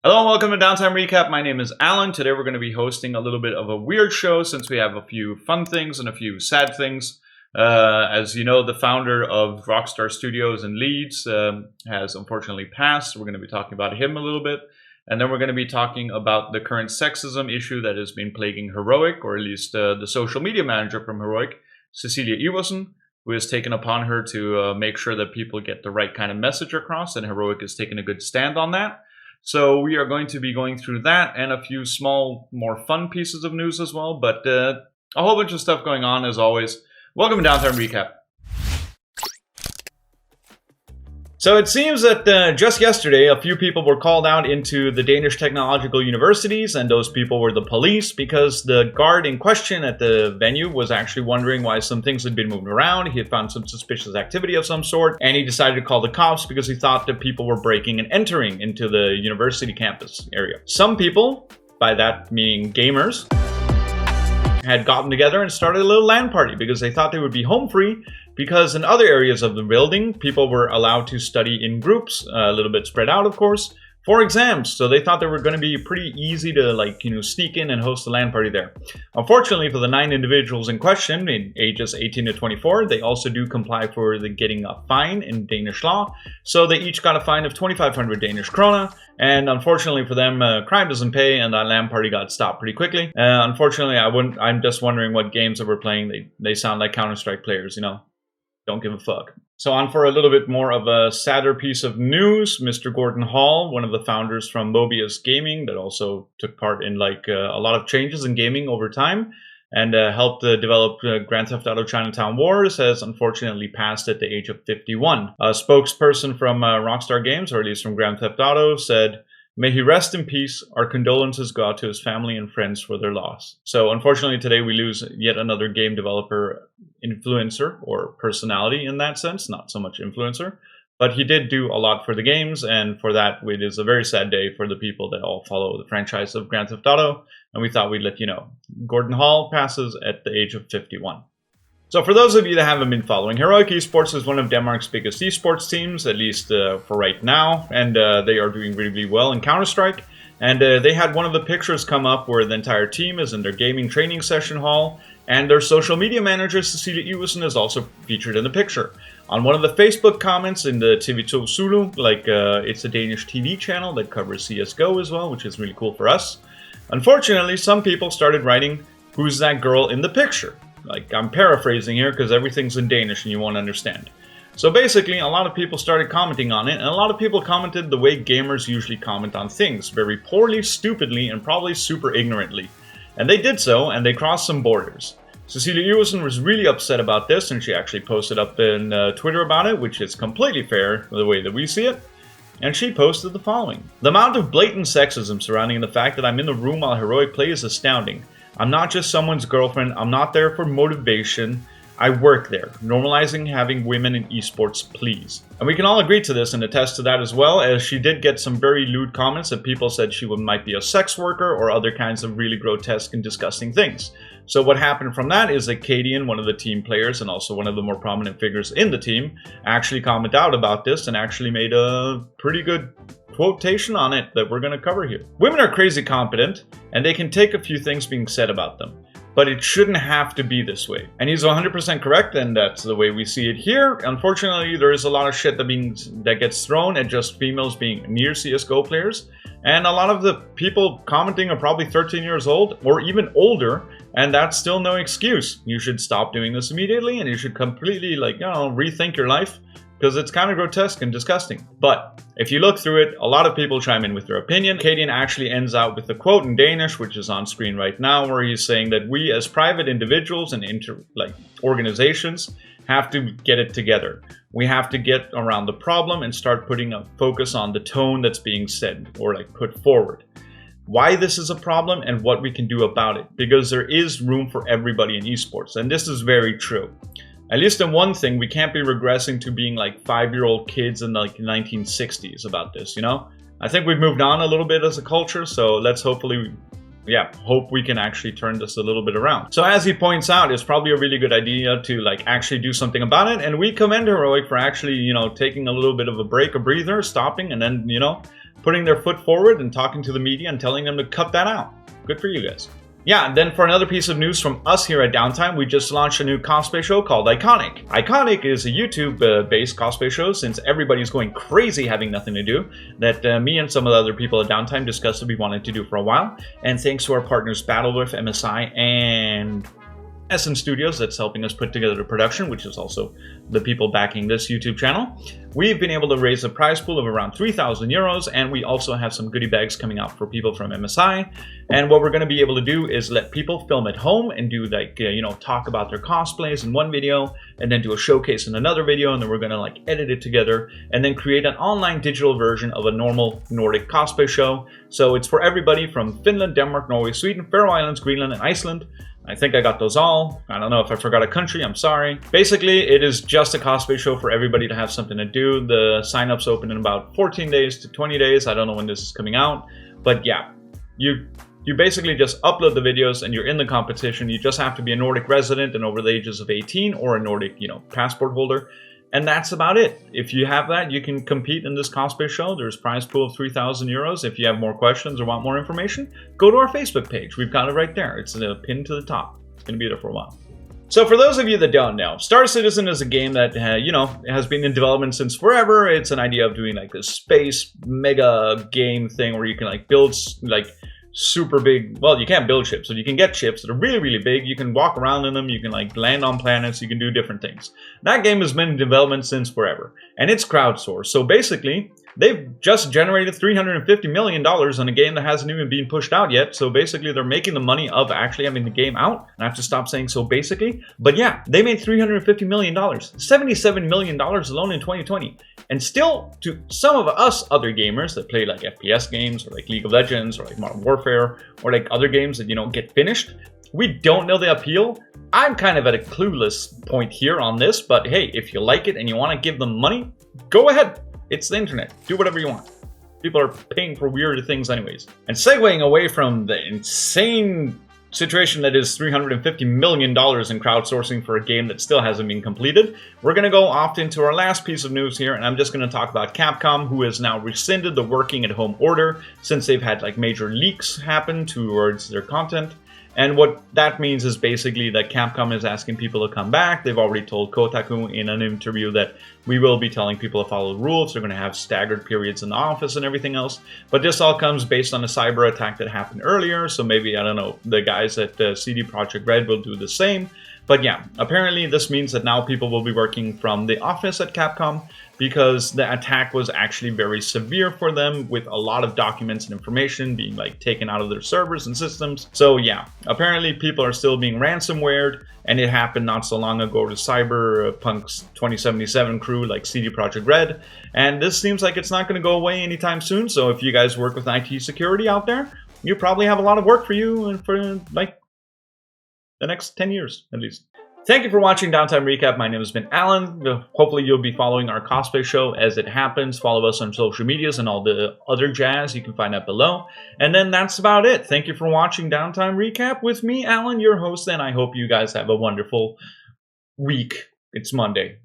Hello and welcome to Downtime Recap. My name is Alan. Today we're going to be hosting a little bit of a weird show since we have a few fun things and a few sad things. As you know, the founder of Rockstar Studios in Leeds has unfortunately passed. We're going to be talking about him a little bit. And then we're going to be talking about the current sexism issue that has been plaguing Heroic, or at least the social media manager from Heroic, Cecilia Iversen, who has taken upon her to make sure that people get the right kind of message across, and Heroic has taken a good stand on that. So we are going to be going through that and a few small, more fun pieces of news as well, but a whole bunch of stuff going on as always. Welcome to Downtime Recap. So it seems that just yesterday, a few people were called out into the Danish technological universities, and those people were the police, because the guard in question at the venue was actually wondering why some things had been moved around. He had found some suspicious activity of some sort, and he decided to call the cops because he thought that people were breaking and entering into the university campus area. Some people, by that meaning gamers, had gotten together and started a little LAN party because they thought they would be home free, because in other areas of the building, people were allowed to study in groups, a little bit spread out, of course, for exams. So they thought they were going to be pretty easy to, sneak in and host a LAN party there. Unfortunately, for the 9 individuals in question, in ages 18 to 24, they also do comply for getting a fine in Danish law. So they each got a fine of 2,500 Danish krone. And unfortunately for them, crime doesn't pay, and that LAN party got stopped pretty quickly. Unfortunately, I'm just wondering what games that we're playing. They sound like Counter-Strike players, Don't give a fuck. So on for a little bit more of a sadder piece of news. Mr. Gordon Hall, one of the founders from Mobius Gaming, that also took part in a lot of changes in gaming over time, and helped develop Grand Theft Auto Chinatown Wars, has unfortunately passed at the age of 51. A spokesperson from Rockstar Games, or at least from Grand Theft Auto, said, "May he rest in peace. Our condolences go out to his family and friends for their loss." So unfortunately today we lose yet another game developer influencer, or personality in that sense, not so much influencer. But he did do a lot for the games, and for that it is a very sad day for the people that all follow the franchise of Grand Theft Auto, and we thought we'd let you know. Gordon Hall passes at the age of 51. So for those of you that haven't been following, Heroic Esports is one of Denmark's biggest esports teams, at least for right now, and they are doing really, really well in Counter-Strike. And they had one of the pictures come up where the entire team is in their gaming training session hall, and their social media manager, Cecilia Iversen, is also featured in the picture. On one of the Facebook comments in the TV2 Zulu, it's a Danish TV channel that covers CSGO as well, which is really cool for us. Unfortunately, some people started writing, "Who's that girl in the picture?" I'm paraphrasing here because everything's in Danish and you won't understand. So basically, a lot of people started commenting on it, and a lot of people commented the way gamers usually comment on things, very poorly, stupidly, and probably super ignorantly. And they did so, and they crossed some borders. Cecilia Iversen was really upset about this, and she actually posted up in Twitter about it, which is completely fair the way that we see it. And she posted the following: "The amount of blatant sexism surrounding the fact that I'm in the room while Heroic play is astounding. I'm not just someone's girlfriend. I'm not there for motivation. I work there. Normalizing having women in esports, please." And we can all agree to this and attest to that, as well, as she did get some very lewd comments that people said she might be a sex worker or other kinds of really grotesque and disgusting things. So what happened from that is that CadiaN, one of the team players and also one of the more prominent figures in the team, actually commented out about this and actually made a pretty good quotation on it that we're going to cover here. "Women are crazy competent, and they can take a few things being said about them. But it shouldn't have to be this way." And he's 100% correct, and that's the way we see it here. Unfortunately, there is a lot of shit that gets thrown at just females being near CSGO players. And a lot of the people commenting are probably 13 years old or even older, and that's still no excuse. You should stop doing this immediately, and you should completely, rethink your life, because it's kind of grotesque and disgusting. But if you look through it, a lot of people chime in with their opinion. CadiaN actually ends out with a quote in Danish, which is on screen right now, where he's saying that we as private individuals and organizations have to get it together. We have to get around the problem and start putting a focus on the tone that's being said or put forward. Why this is a problem and what we can do about it, because there is room for everybody in esports, and this is very true. At least in one thing, we can't be regressing to being 5-year-old kids in the 1960s about this, I think we've moved on a little bit as a culture, so let's hope we can actually turn this a little bit around. So as he points out, it's probably a really good idea to actually do something about it, and we commend Heroic for actually, taking a little bit of a break, a breather, stopping, and then, putting their foot forward and talking to the media and telling them to cut that out. Good for you guys. Yeah, and then for another piece of news from us here at Downtime, we just launched a new cosplay show called Iconic. Iconic is a YouTube-based cosplay show, since everybody's going crazy having nothing to do, that me and some of the other people at Downtime discussed that we wanted to do for a while. And thanks to our partners Battlewolf, MSI, and Essen Studios that's helping us put together the production, which is also the people backing this YouTube channel, we've been able to raise a prize pool of around 3,000 euros, and we also have some goodie bags coming out for people from MSI. And what we're going to be able to do is let people film at home and do like, talk about their cosplays in one video, and then do a showcase in another video, and then we're going to like edit it together, and then create an online digital version of a normal Nordic cosplay show. So it's for everybody from Finland, Denmark, Norway, Sweden, Faroe Islands, Greenland, and Iceland. I think I got those all. I don't know if I forgot a country, I'm sorry. Basically, it is just a cosplay show for everybody to have something to do. The signups open in about 14 days to 20 days. I don't know when this is coming out. But yeah, you basically just upload the videos and you're in the competition. You just have to be a Nordic resident and over the ages of 18, or a Nordic, passport holder. And that's about it. If you have that, you can compete in this cosplay show. There's a prize pool of 3,000 euros. If you have more questions or want more information, go to our Facebook page. We've got it right there. It's pinned to the top. It's going to be there for a while. So for those of you that don't know, Star Citizen is a game that, has been in development since forever. It's an idea of doing like this space mega game thing where you can like build like super big, well, you can't build ships, but you can get ships that are really, really big. You can walk around in them, you can like land on planets, you can do different things. That game has been in development since forever, and it's crowdsourced. So basically, they've just generated $350 million on a game that hasn't even been pushed out yet. So basically, they're making the money of actually having the game out. And I have to stop saying so basically. But yeah, they made $350 million, $77 million alone in 2020. And still, to some of us other gamers that play like FPS games, or like League of Legends, or like Modern Warfare, or like other games that, get finished, we don't know the appeal. I'm kind of at a clueless point here on this, but hey, if you like it and you want to give them money, go ahead. It's the internet. Do whatever you want. People are paying for weirder things anyways. And segueing away from the insane situation that is $350 million in crowdsourcing for a game that still hasn't been completed, we're going to go off into our last piece of news here, and I'm just going to talk about Capcom, who has now rescinded the working at home order since they've had like major leaks happen towards their content. And what that means is basically that Capcom is asking people to come back. They've already told Kotaku in an interview that we will be telling people to follow the rules. They're going to have staggered periods in the office and everything else. But this all comes based on a cyber attack that happened earlier. So maybe, I don't know, the guys at CD Projekt Red will do the same. But yeah, apparently this means that now people will be working from the office at Capcom, because the attack was actually very severe for them, with a lot of documents and information being like taken out of their servers and systems. So yeah, apparently people are still being ransomwared, and it happened not so long ago to Cyberpunk's 2077 crew like CD Projekt Red. And this seems like it's not going to go away anytime soon. So if you guys work with IT security out there, you probably have a lot of work for you and for like the next 10 years at least. Thank you for watching Downtime Recap. My name has been Alan. Hopefully you'll be following our cosplay show as it happens. Follow us on social medias and all the other jazz. You can find that below. And then that's about it. Thank you for watching Downtime Recap with me, Alan, your host, and I hope you guys have a wonderful week. It's Monday.